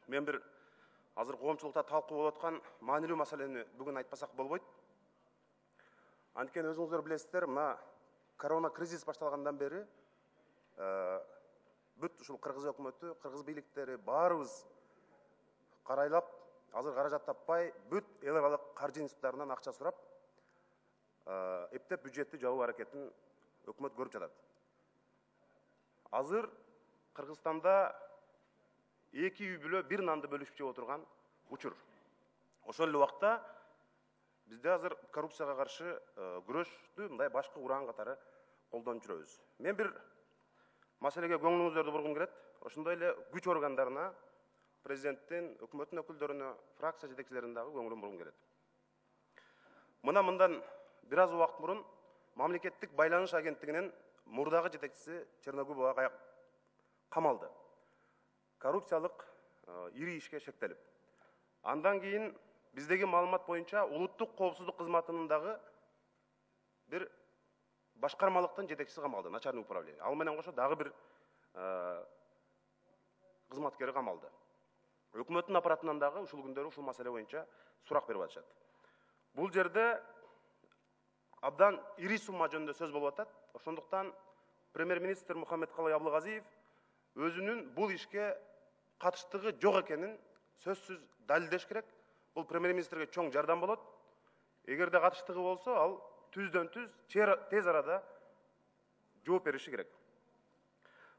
Мен бір азыр коомчулукта талкуу болуп аткан маанилүү маселени бүгүн айтпасак болбойт. Анткени өзүңүздөр билесиздер, мына корона кризис башталгандан бери бүт ушул кыргыз өкмөтү, кыргыз бийликтери баарыбыз карайлап, азыр каражат таппай, бүт эл аралык каржы институттарынан акча сурап, эптеп бюджетти жабуу аракетин өкмөт көрүп жатат. Азыр Кыргызстанда 2 үй бүлө бир нанды бөлүшүп жеп отурган учур. Ошол эле убакта бизде азыр коррупцияга каршы күрөштү мындай башкы ураан катары колдонуп жүрөбүз. Мен бир маселеге көңүлүңүздөрдү бургум келет. Ошондой эле күч органдарына, президенттин, өкмөттүн өкүлдөрүнө, фракция жетекчилерине дагы көңүлүм бургум келет. Мындан бир аз убакыт мурун мамлекеттик байланыш агенттигинин мурдагы жетекчиси Черногубова камалды. Коррупциялык ири ишке шектелип. Андан кийин биздеги маалымат боюнча улуттук коопсуздук кызматынын дагы бир башкармалыктын жетекчиси камалды, начальник управление. Ал менен кошо дагы бир кызматкери камалды. Өкмөттүн аппаратынан дагы ушул күндөрү ушул маселе боюнча сурак берип атышат. Бул жерде абдан ири сумма жөнүндө сөз болуп атат. Ошондуктан премьер-министр Мухаммедкалый Аблыгазиев өзүнүн бул ишке катыштыгы жок экенин сөзсүз далилдеш керек. Бул премьер-министрге чоң жардам болот. Эгерде катыштыгы болсо, ал түздөн-түз тез арада жооп бериши керек.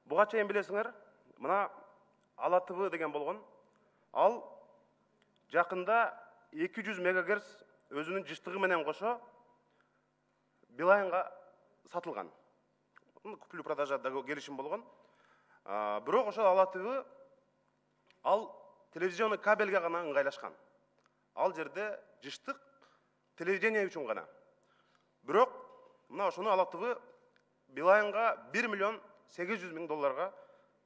Буга чейин билесиңер, мына Ала ТВ деген болгон. Ал жакында 200 мегагерц өзүнүн жыштыгы менен кошо Билайнга сатылган. Куплю-продажада келишим болгон. Бирок ошол Ала ТВ ал телевизионный кабелге гана ыңгайлашкан. Ал жерде жыштык телевидение үчүн гана. Бирок мына ошону Ала ТВ Билайнга 1 миллион 800 миң долларга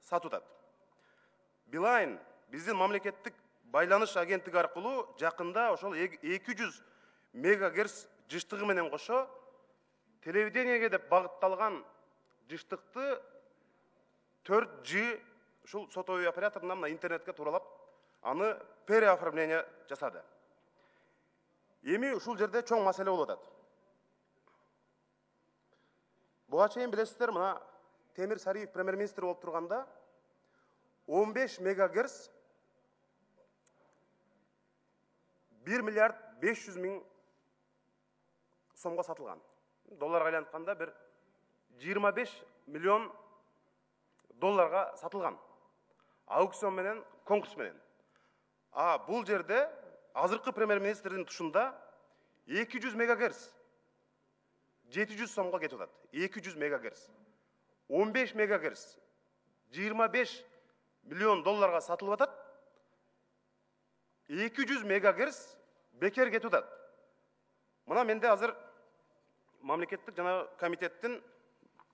сатып атат. Билайн биздин мамлекеттик байланыш агенттиги аркылуу жакында ошол 200 мегагерц жыштыгы менен кошо телевидениеге деп багытталган жыштыкты 4G ушул сотовый операторунан мына интернетке тууралап аны переоформление жасады. Эми ушул жерде чоң маселе болуп атат. Буга чейин билесиздер, мына Темир Сариев премьер-министр болуп турганда 15 мегагерц 1 миллиард 500 миң сомго сатылган. Долларга айлантканда бир 25 миллион долларга сатылган. Аукцион менен, конкурс менен. Бул жерде азыркы премьер-министрдин тушунда 200 мегагерц 700 сомго кетип атат. 200 мегагерц. 15 мегагерц 25 миллион долларга сатылып атат. 200 мегагерц бекер кетип атат. Мына менде азыр мамлекеттик жана комитеттин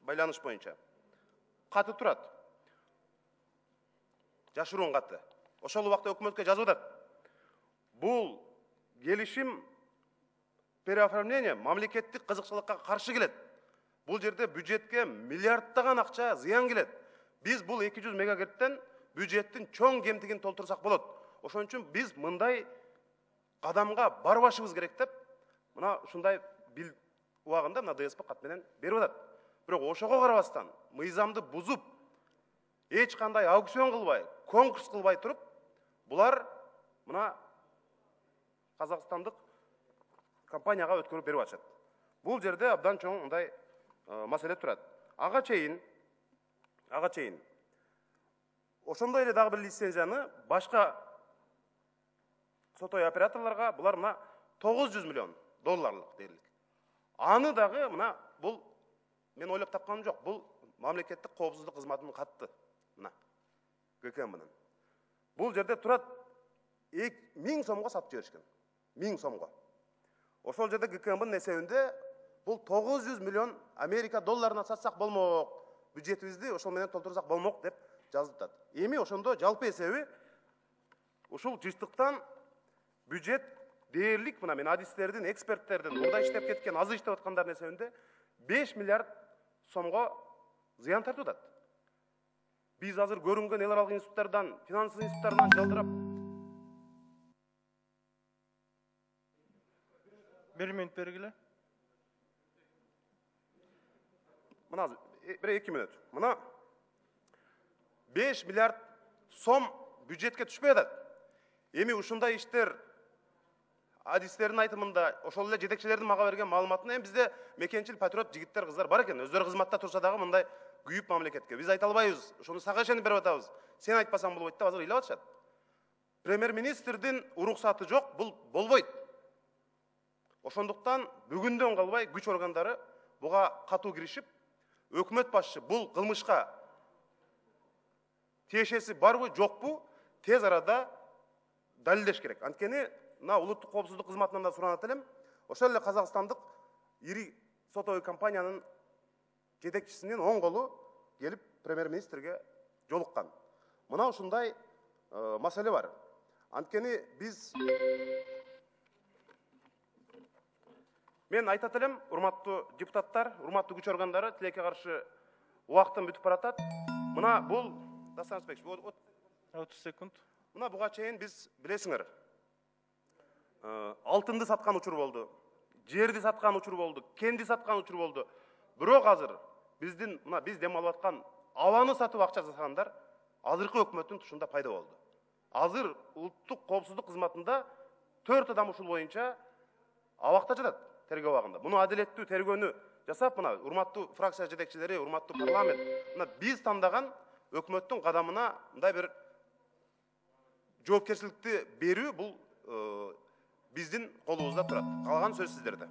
байланыш боюнча каты турат. Жашыруун каты. Ошол убакта өкмөткө жазып атат. Бул келишим переоформление мамлекеттик кызыкчылыкка каршы келет. Бул жерде бюджетке миллиардтаган акча зыян келет. Биз бул 200 мегагерцтен бюджеттин чоң кемтигин толтурсак болот. Ошон үчүн биз мындай кадамга барбашыбыз керек деп, мына ушундай бил убагында мына ДСП кат менен берип атат. Бирок ошого карабастан, мыйзамды бузуп, эч кандай аукцион кылбай, конкурс кылбай туруп, булар мына казакстандык компанияга өткөрүп берип атышат. Бул жерде абдан чоң мындай маселе турат. Ага чейин ошондой эле дагы бир лицензияны башка сотовый операторлорго булар мына 900 миллион долларлык дерлик. Аны дагы мына бул мен ойлоп тапканым жок. Бул мамлекеттик коопсуздук кызматынын катты. Мына ГКМнын. Бул жерде турат 1000 сомго сатып жиберишкен. 1000 сомго. Ошол жерде ГКМнын эсебинде бул 900 миллион Америка долларына сатсак болмок, бюджетибизди ошол менен толтурсак болмок деп жазып атат. Эми ошондо жалпы эсеби ушул жыштыктан бюджет дээрлик, мына мен адистердин, эксперттердин, мурда иштеп кеткен, азыр иштеп аткандардын эсебинде 5 миллиард сомго зыян тартып атат. Биз азыр көрүнгөн эл аралык институттардан, финанстык институттардан жалдырап. Bir minut бергиле. Мына bir 2 минут. Мына 5 миллиард сом бюджетке түшпөй атат. Эми ушундай иштер адистердин айтымында ошол эле жетекчилердин мага берген маалыматында эми бизде мекенчил патриот жигиттер кыздар бар экен. Өздөрү кызматта турса дагы мындай күйүп мамлекетке. Биз айта албайбыз. Ошону сага ишенип берип атабыз. Сен айтпасаң болбойт деп азыр ыйлап атышат. Премьер-министрдин уруксаты жок, бул болбойт. Ошондуктан бүгүндөн калбай күч органдары буга катуу киришип, өкмөт башчы бул кылмышка тиешеси барбы, жокпу, тез арада далилдеш керек. Анткени мына улуттук коопсуздук кызматынан да суранат элем. Ошол эле Казакстандык ири сотовый компаниянын жетекчисинин оң колу келип премьер-министрге жолуккан. Мына ушундай маселе бар. Анткени биз мен айтат элем, урматтуу депутаттар, урматтуу күч органдары, тилекке каршы убактын бүтүп баратат. Мына бул Дастан Рысбекович, 30 секунд. Мына буга чейин биз билесиңер, алтынды саткан учур болду, жерди саткан учур болду, кенди саткан учур болду. Бирок азыр биздин мына биз дем алып аткан абаны сатып акча жасагандар азыркы өкмөттүн тушунда пайда болду. Азыр улуттук коопсуздук кызматында 4 адам ушул боюнча абакта жатат, тергөө абагында. Муну адилеттүү тергөөнү жасап, мына урматтуу фракция жетекчилери, урматтуу парламент, мына биз тандаган өкмөттүн кадамына мындай бир жоопкерчиликти берүү бул биздин колубузда турат. Калган сөз сиздерде.